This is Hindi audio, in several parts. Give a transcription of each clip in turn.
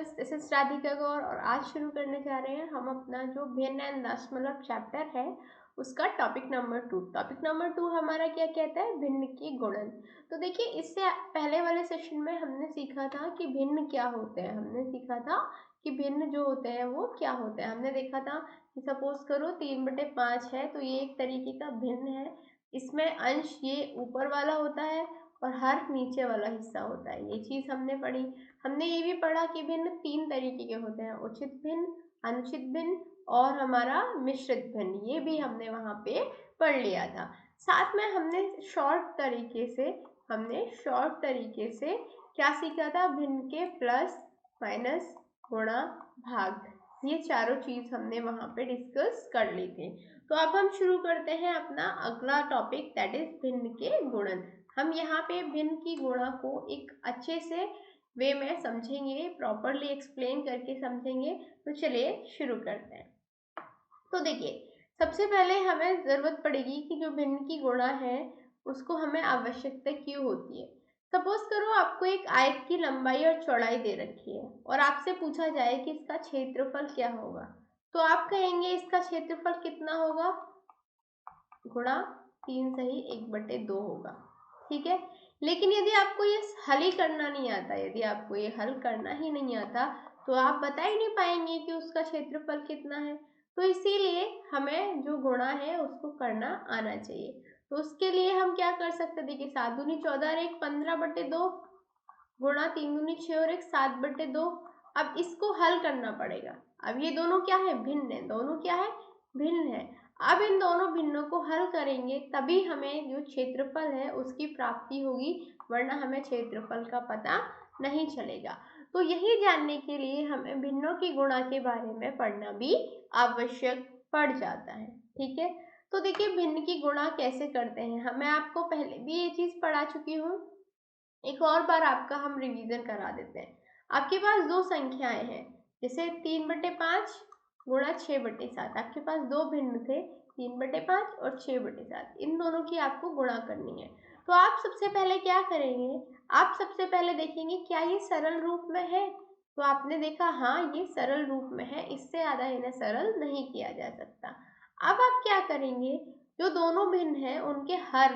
स्टूडेंट्स, दिस इज राधिका गौर और आज शुरू करने जा रहे हैं हम अपना जो भिन्न एंड दशमलव चैप्टर है उसका टॉपिक नंबर 2। टॉपिक नंबर 2 हमारा क्या कहता है? भिन्न के गुणन। तो देखिए, इससे पहले वाले सेशन में हमने सीखा था कि भिन्न क्या होते हैं। हमने सीखा था कि भिन्न जो होते हैं वो क्या होते हैं। हमने देखा था कि सपोज करो 3/5 है तो ये एक तरीके का भिन्न है। इसमें अंश ये ऊपर वाला होता है और हर नीचे वाला हिस्सा होता है। ये चीज़ हमने पढ़ी। हमने ये भी पढ़ा कि भिन्न 3 तरीके के होते हैं, उचित भिन्न, अनुचित भिन्न और हमारा मिश्रित भिन्न। ये भी हमने वहाँ पे पढ़ लिया था। साथ में हमने शॉर्ट तरीके से क्या सीखा था? भिन्न के प्लस, माइनस, गुणा, भाग, ये चारों चीज हमने वहाँ पे डिस्कस कर ली थी। तो अब हम शुरू करते हैं अपना अगला टॉपिक, दैट इज भिन्न के गुणन। हम यहाँ पे भिन्न की गुणा को एक अच्छे से वे में समझेंगे, प्रॉपरली एक्सप्लेन करके समझेंगे। तो चलिए शुरू करते हैं। तो देखिए, सबसे पहले हमें ज़रूरत पड़ेगी कि जो भिन्न की गुणा है उसको हमें आवश्यकता क्यों होती है। सपोज करो आपको एक आयत की लंबाई और चौड़ाई दे रखी है और आपसे पूछा जाए कि इसका क्षेत्रफल क्या होगा, तो आप कहेंगे इसका क्षेत्रफल कितना होगा? गुणा 3 सही 1/2 होगा। ठीक है, लेकिन यदि आपको ये हल ही करना नहीं आता, यदि आपको ये हल करना ही नहीं आता तो आप बता ही नहीं पाएंगे कि उसका क्षेत्रफल कितना है। तो इसीलिए हमें जो गुणा है उसको करना आना चाहिए। तो उसके लिए हम क्या कर सकते हैं? देखिए, 7 दूनी 14 और 1 15/2 गुणा 3 दूनी 6 और 1 7/2। अब इसको हल करना पड़ेगा। अब ये दोनों क्या है? भिन्न है। दोनों क्या है? भिन्न है। अब इन दोनों भिन्नों को हल करेंगे तभी हमें जो क्षेत्रफल है उसकी प्राप्ति होगी, वरना हमें क्षेत्रफल का पता नहीं चलेगा। तो यही जानने के लिए हमें भिन्नों की गुणा के बारे में पढ़ना भी आवश्यक पड़ जाता है। ठीक है, तो देखिए भिन्न की गुणा कैसे करते हैं। मैं आपको पहले भी ये चीज़ पढ़ा चुकी हूँ, एक और बार आपका हम रिवीजन करा देते हैं। आपके पास दो संख्याएं हैं, जैसे 3/5 गुणा 6/7। आपके पास दो भिन्न थे, 3/5 और 6/7। इन दोनों की आपको गुणा करनी है। तो आप सबसे पहले क्या करेंगे? आप सबसे पहले देखेंगे क्या ये सरल रूप में है। तो आपने देखा हाँ ये सरल रूप में है, इससे ज़्यादा इन्हें सरल नहीं किया जा सकता। अब आप क्या करेंगे? जो दोनों भिन्न हैं उनके हर,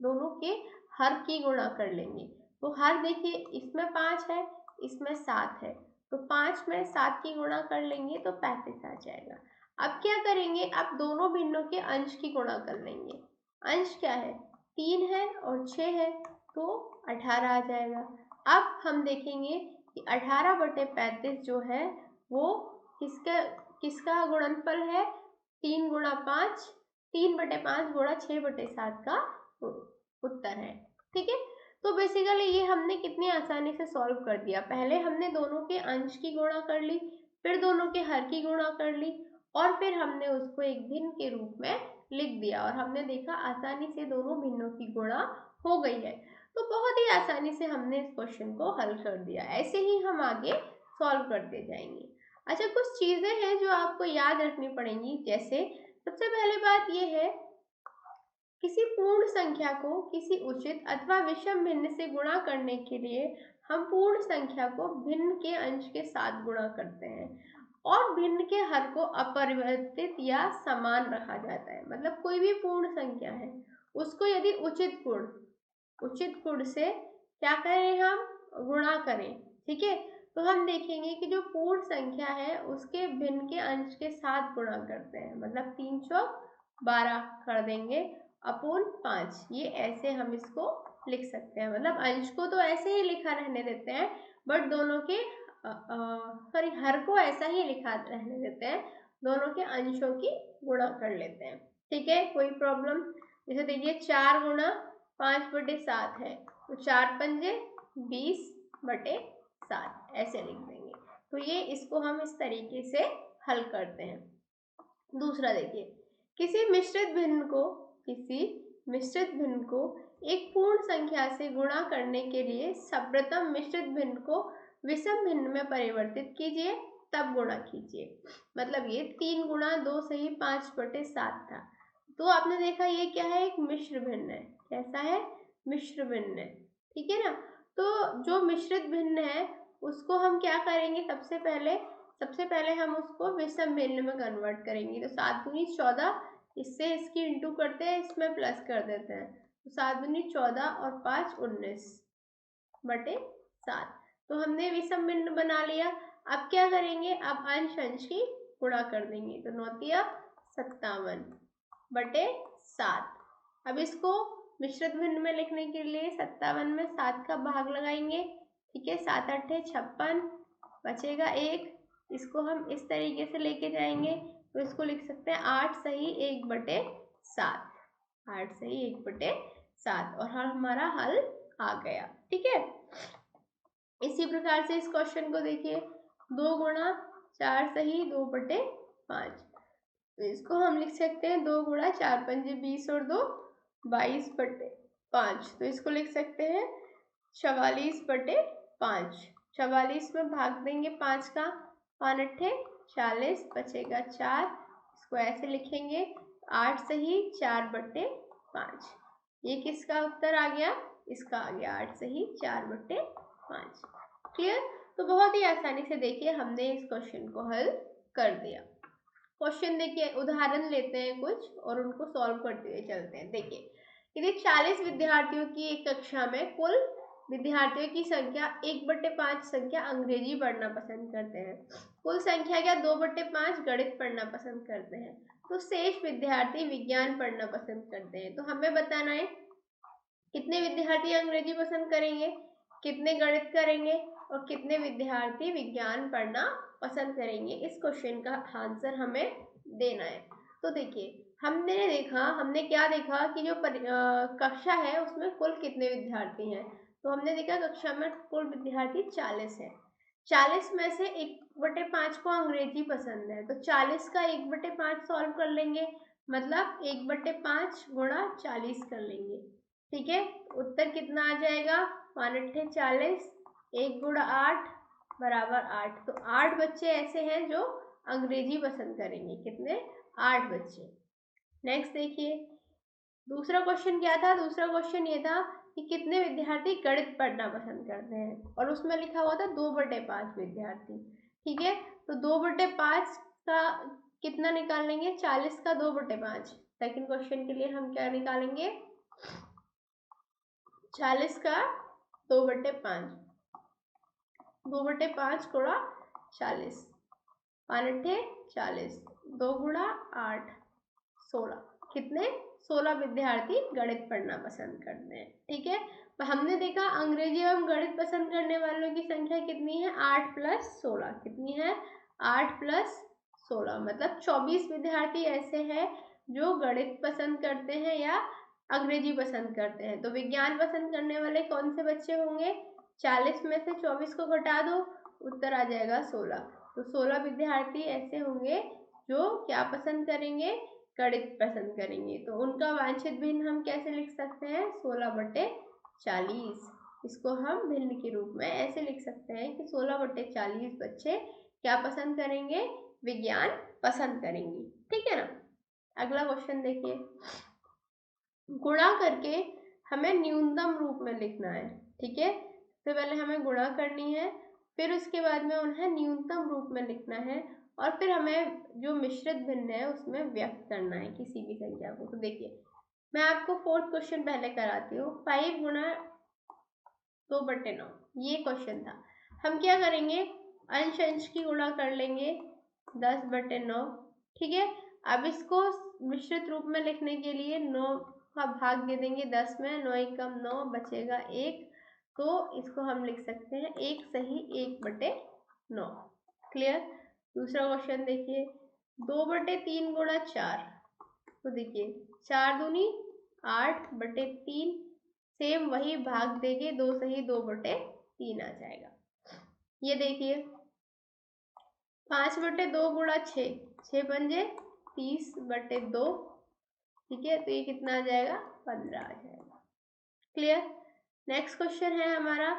दोनों के हर की गुणा कर लेंगे। तो हर देखिए, इसमें 5 है, इसमें 7 है, तो 5 में 7 की गुणा कर लेंगे तो 35 आ जाएगा। अब क्या करेंगे? अब दोनों भिन्नों के अंश की गुणा कर लेंगे। अंश क्या है? 3 है और 6 है, तो 18 आ जाएगा। अब हम देखेंगे कि 18/35 जो है वो किसका किसका गुणनफल है? 3 गुणा 5, 3/5 गुणा 6/7 का उत्तर है। ठीक है, तो बेसिकली ये हमने कितनी आसानी से सॉल्व कर दिया। पहले हमने दोनों के अंश की गुणा कर ली, फिर दोनों के हर की गुणा कर ली और फिर हमने उसको एक भिन्न के रूप में लिख दिया और हमने देखा आसानी से दोनों भिन्नों की गुणा हो गई है। तो बहुत ही आसानी से हमने इस क्वेश्चन को हल कर दिया। ऐसे ही हम आगे सॉल्व करते जाएंगे। अच्छा, कुछ चीजें हैं जो आपको याद रखनी पड़ेंगी। जैसे सबसे पहले बात यह है, किसी पूर्ण संख्या को किसी उचित अथवा विषम भिन्न से गुणा करने के लिए हम पूर्ण संख्या को भिन्न के अंश के साथ गुणा करते हैं और भिन्न के हर को अपरिवर्तित या समान रखा जाता है। मतलब कोई भी पूर्ण संख्या है उसको यदि उचित गुण से क्या करें? हम गुणा करें। ठीक है, तो हम देखेंगे कि जो पूर्ण संख्या है उसके भिन्न के अंश के साथ गुणा करते हैं। मतलब 3 चौक 12 कर देंगे अपोन 5। ये ऐसे हम इसको लिख सकते हैं। मतलब अंश को तो ऐसे ही लिखा रहने देते हैं, बट दोनों के हर को ऐसा ही लिखा रहने देते हैं, दोनों के अंशों की गुणा कर लेते हैं। ठीक है, कोई प्रॉब्लम? जैसे देखिए 4 गुणा 5/7 है, तो 4 पंजे 20/7 ऐसे लिख देंगे। तो ये इसको हम इस तरीके से हल करते हैं। दूसरा देखिए, किसी मिश्रित भिन्न को एक पूर्ण संख्या से गुणा करने के लिए सर्वप्रथम मिश्रित भिन्न को विषम भिन्न में परिवर्तित कीजिए, तब गुणा कीजिए। मतलब ये 3 गुणा 2 सही 5/7 था। तो आपने देखा ये क्या है? एक मिश्र भिन्न है। कैसा है? मिश्र भिन्न है। ठीक है ना? तो जो मिश्रित भिन्न है उसको हम क्या करेंगे, सबसे पहले हम उसको विषम भिन्न में कन्वर्ट करेंगे। तो 7 दूनी 14, इससे इसकी इंटू करते हैं, इसमें प्लस कर देते हैं। तो 7 दूनी 14 और 5 19/7। तो हमने विषम भिन्न बना लिया। अब क्या करेंगे, अब अंश अंश की गुणा कर देंगे। तो 9 57/7। अब इसको मिश्रित भिन्न में लिखने के लिए 57 में 7 का भाग लगाएंगे। ठीक है, 7 8 56, बचेगा 1। इसको हम इस तरीके से लेके जाएंगे, तो इसको लिख सकते हैं 8 सही 1/7। 8 सही 1/7 और हमारा हल आ गया। ठीक है, इसी प्रकार से इस क्वेश्चन को देखिए, 2 गुणा 4 सही 2/5। तो इसको हम लिख सकते हैं 2 गुणा 4 पंजे 20 और 2 22/5। तो इसको लिख सकते हैं 44/5। 44 में भाग देंगे 5 का, 5 8 40, बचेगा 4। इसको ऐसे लिखेंगे 8 सही 4/5। ये किसका उत्तर आ गया, इसका आ गया 8 सही 4/5। क्लियर। तो बहुत ही आसानी से देखिए हमने इस क्वेश्चन को हल कर दिया। क्वेश्चन देखिए, उदाहरण लेते हैं कुछ और उनको सॉल्व करते हुए चलते हैं। देखिए, यदि 40 विद्यार्थियों की एक कक्षा में कुल विद्यार्थियों की संख्या 1/5 संख्या अंग्रेजी पढ़ना पसंद करते हैं, कुल संख्या क्या 2/5 गणित पढ़ना पसंद करते हैं, तो शेष विद्यार्थी विज्ञान पढ़ना पसंद करते हैं। तो हमें बताना है कितने विद्यार्थी अंग्रेजी पसंद करेंगे, कितने गणित करेंगे और कितने विद्यार्थी विज्ञान पढ़ना पसंद करेंगे। इस क्वेश्चन का आंसर हमें देना है। तो देखिए, हमने क्या देखा कि जो कक्षा है उसमें कुल कितने विद्यार्थी हैं। तो हमने देखा कक्षा में कुल विद्यार्थी 40 है। 40 में से 1/5 को अंग्रेजी पसंद है, तो 40 का 1/5 सॉल्व कर लेंगे, मतलब 1/5 गुणा 40 कर लेंगे। ठीक है, उत्तर कितना आ जाएगा, 5 8 40, 1 गुणा 8 बराबर 8। तो 8 बच्चे ऐसे हैं जो अंग्रेजी पसंद करेंगे। कितने, 8 बच्चे। नेक्स्ट देखिए, दूसरा क्वेश्चन क्या था, दूसरा क्वेश्चन ये था कि कितने विद्यार्थी गणित पढ़ना पसंद करते हैं, और उसमें लिखा हुआ था 2/5 विद्यार्थी। ठीक है, तो 2/5 का कितना निकाल लेंगे, 40 का 2/5। सेकंड क्वेश्चन के लिए हम क्या निकालेंगे, 40 का 2/5, 2/5 गुणा 40, 5 8 40, 2 गुणा 8 16। कितने, 16 विद्यार्थी गणित पढ़ना पसंद करते हैं। ठीक है, तो हमने देखा अंग्रेजी एवं गणित पसंद करने वालों की संख्या कितनी है, 8 + 16। कितनी है, 8 + 16, मतलब 24 विद्यार्थी ऐसे हैं जो गणित पसंद करते हैं या अंग्रेजी पसंद करते हैं। तो विज्ञान पसंद करने वाले कौन से बच्चे होंगे, 40 में से 24 को घटा दो, उत्तर आ जाएगा 16। तो 16 विद्यार्थी ऐसे होंगे जो क्या पसंद करेंगे, गणित पसंद करेंगे। तो उनका वांछित भिन्न हम कैसे लिख सकते हैं, 16/40। इसको हम भिन्न के रूप में ऐसे लिख सकते हैं कि 16/40 बच्चे क्या पसंद करेंगे, विज्ञान पसंद करेंगे। ठीक है ना। अगला क्वेश्चन देखिए, गुणा करके हमें न्यूनतम रूप में लिखना है। ठीक है, सबसे पहले हमें गुणा करनी है, फिर उसके बाद में उन्हें न्यूनतम रूप में लिखना है, और फिर हमें जो मिश्रित भिन्न है उसमें व्यक्त करना है किसी भी संख्या को। तो देखिए, मैं आपको फोर्थ क्वेश्चन पहले कराती हूँ। 5 गुणा 2/9, ये क्वेश्चन था। हम क्या करेंगे, अंश अंश की गुणा कर लेंगे, 10/9। ठीक है, अब इसको मिश्रित रूप में लिखने के लिए 9 का भाग दे देंगे 10 में, 9 × 9 बचेगा 1। तो इसको हम लिख सकते हैं 1 सही 1/9। क्लियर। दूसरा क्वेश्चन देखिए, 2/3 गुणा 4। तो देखिए 4 दूनी 8/3, सेम वही भाग देंगे, 2 सही 2/3 आ जाएगा। ये देखिए 5/2 गुणा 6, 6 पंजे 30/2। ठीक है, तो ये कितना आ जाएगा, 15 आ जाएगा। क्लियर। नेक्स्ट क्वेश्चन है हमारा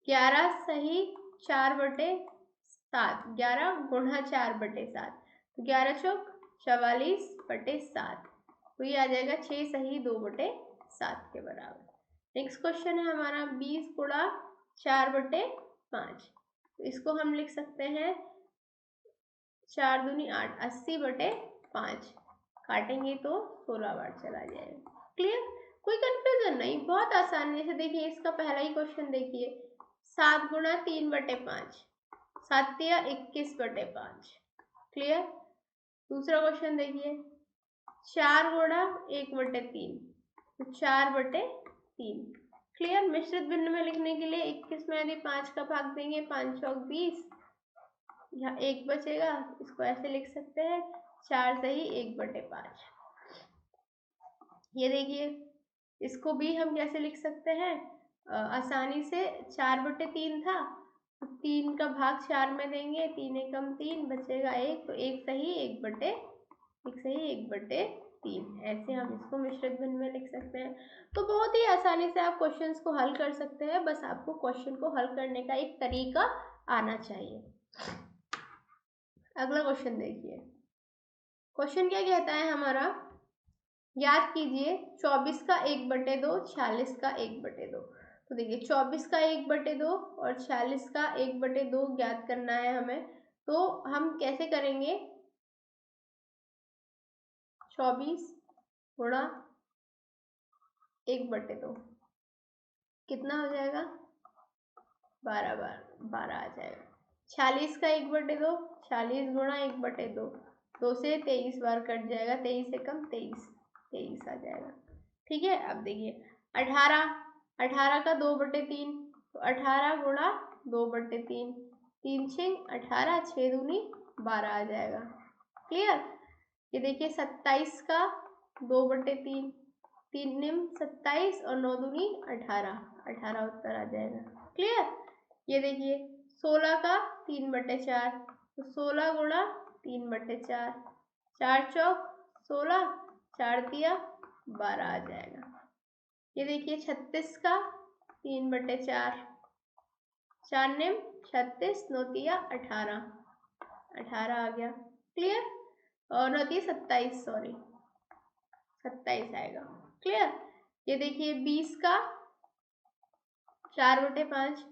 11 सही 4/7, 11 गुणा 4/7। तो 11 चौक 44/7, तो ये आ जाएगा 6 सही 2/7 के बराबर। नेक्स्ट क्वेश्चन है हमारा 20 गुणा 4/5। तो इसको हम लिख सकते हैं 4 दूनी 8, 80/5। काटेंगे तो 16 बार चला जाएगा। क्लियर? कोई कंफ्यूजन नहीं, बहुत आसान है। जैसे देखिए इसका पहला ही क्वेश्चन देखिए, 7 गुणा 3/5, 7 या 21/5। क्लियर? दूसरा क्वेश्चन देखिए, 4 गुणा 1/3, तो 4/3। क्लियर? मिश्रित भिन्न में लिखने के लिए 21 में यदि 5 का भाग देंगे, 5 चौक 20, यहाँ 1 बचेगा, इसको ऐसे लिख सकते हैं 4 सही 1/5। ये देखिए इसको भी हम कैसे लिख सकते हैं आसानी से, 4/3 था, 3 का भाग 4 में देंगे, 3 एकम 3, बचेगा 1, तो 1 सही 1/3। ऐसे हम इसको मिश्रित भिन्न में लिख सकते हैं। तो बहुत ही आसानी से आप क्वेश्चंस को हल कर सकते हैं, बस आपको क्वेश्चन को हल करने का एक तरीका आना चाहिए। अगला क्वेश्चन देखिए, क्वेश्चन क्या कहता है हमारा, याद कीजिए 24 का 1/2, 46 का 1/2। तो देखिए 24 का 1/2 और 46 का 1/2 ज्ञात करना है हमें। तो हम कैसे करेंगे, 24 गुणा 1/2 कितना हो जाएगा, 12 बार 12 आ जाएगा। 46 का 1/2, 46 गुणा 1/2, 2 से 23 बार कट जाएगा, 23 से कम 23 आ जाएगा। ठीक है? अब देखिए 18 का 2/3, तो 18 गुणा 2/3, 3 6 18, 6 दूनी 12 आ जाएगा। क्लियर? ये देखिए 27 का 2/3, 3 निम 27 और 9 दूनी 18 उत्तर आ जाएगा। क्लियर? ये देखिए 16 का 3/4, तो 16 गुणा 3/4, 4 चौक 16, 4 तिया 12 आ जाएगा। ये देखिए 36 का 3/4, 4 निम 36, 9 तिया 18 आ गया। क्लियर? और 9 तिया 27, सॉरी 27 आएगा। क्लियर? ये देखिए 20 का 4/5,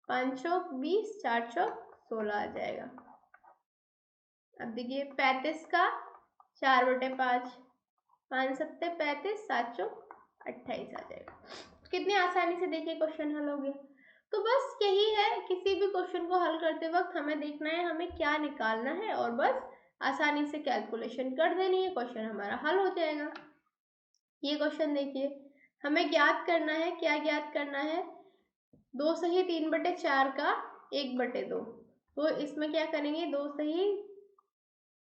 5 चौक 20, 4 चौक 16 आ जाएगा। अब देखिए 35 का 4/5, 5 सत्ते 35, 7 चौक 28 आ जाएगा। कितनी आसानी से देखिए क्वेश्चन हल हो गया। तो बस यही है, किसी भी क्वेश्चन को हल करते वक्त हमें देखना है हमें क्या निकालना है और बस आसानी से कैलकुलेशन कर देनी है, क्वेश्चन हमारा हल हो जाएगा। ये क्वेश्चन देखिए, हमें ज्ञात करना है, क्या ज्ञात करना है, 2 सही 3/4 का 1/2। तो इसमें क्या करेंगे, 2 सही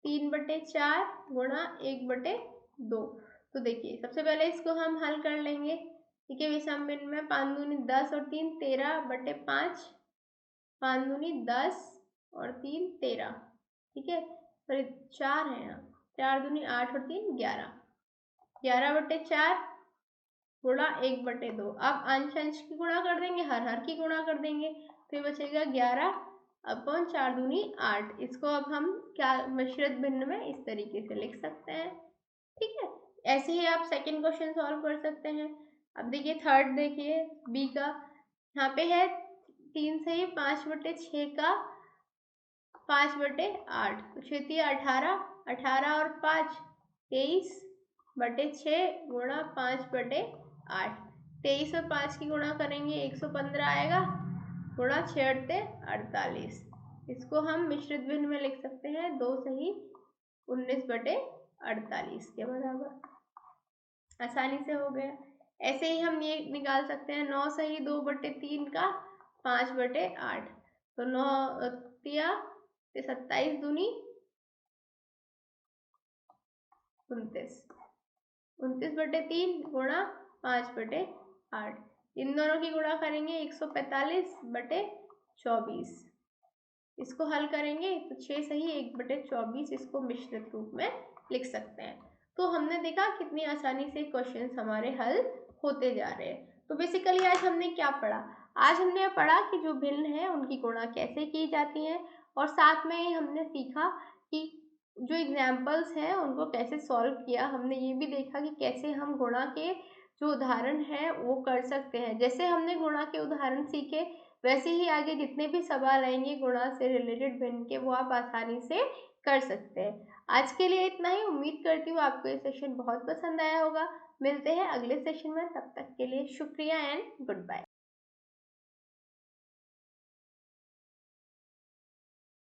3/4 गुणा 1/2। तो देखिए सबसे पहले इसको हम हल कर लेंगे। ठीक है, विषम भिन्न में 5 दूनी 10 और 3 13/5, 5 दूनी 10 और 3 13। ठीक है, सॉरी 4 है यहाँ, 4 दूनी 8 और 3 11, 11/4 गुणा 1/2। अब अंश अंश की गुणा कर देंगे, हर की गुणा कर देंगे, तो बचेगा 11/4 दूनी 8। इसको अब हम क्या मिश्रित भिन्न में इस तरीके से लिख सकते हैं। ठीक है, ऐसे ही आप सेकंड क्वेश्चन सॉल्व कर सकते हैं। अब देखिए थर्ड देखिए बी का, यहाँ पे है 3 सही 5/6 का 5/8, तो 6 18, 18 और 5 23/6 गुणा 5/8, 23 और 5 की गुणा करेंगे 115 आएगा, गुणा 6 48। इसको हम मिश्रित भिन्न में लिख सकते हैं 2 सही 19/48 के बराबर। आसानी से हो गया। ऐसे ही हम ये निकाल सकते हैं 9 सही 2/3 का 5/8, तो 9 तिया 27 दूनी 29, 29/3 गुणा 5/8। इन दोनों की गुणा करेंगे 145/24। इसको हल करेंगे तो 6 सही 1/24, इसको मिश्रित रूप में लिख सकते हैं। तो हमने देखा कितनी आसानी से क्वेश्चंस हमारे हल होते जा रहे हैं। तो बेसिकली आज हमने क्या पढ़ा, आज हमने पढ़ा कि जो भिन्न है उनकी गुणा कैसे की जाती है, और साथ में ही हमने सीखा कि जो एग्जाम्पल्स हैं उनको कैसे सॉल्व किया। हमने ये भी देखा कि कैसे हम गुणा के जो उदाहरण है वो कर सकते हैं। जैसे हमने गुणा के उदाहरण सीखे वैसे ही आगे जितने भी सवाल आएंगे गुणा से रिलेटेड भिन्न के, वो आप आसानी से कर सकते हैं। आज के लिए इतना ही। उम्मीद करती हूँ आपको ये सेशन बहुत पसंद आया होगा। मिलते हैं अगले सेशन में, तब तक के लिए शुक्रिया एंड गुड बाय।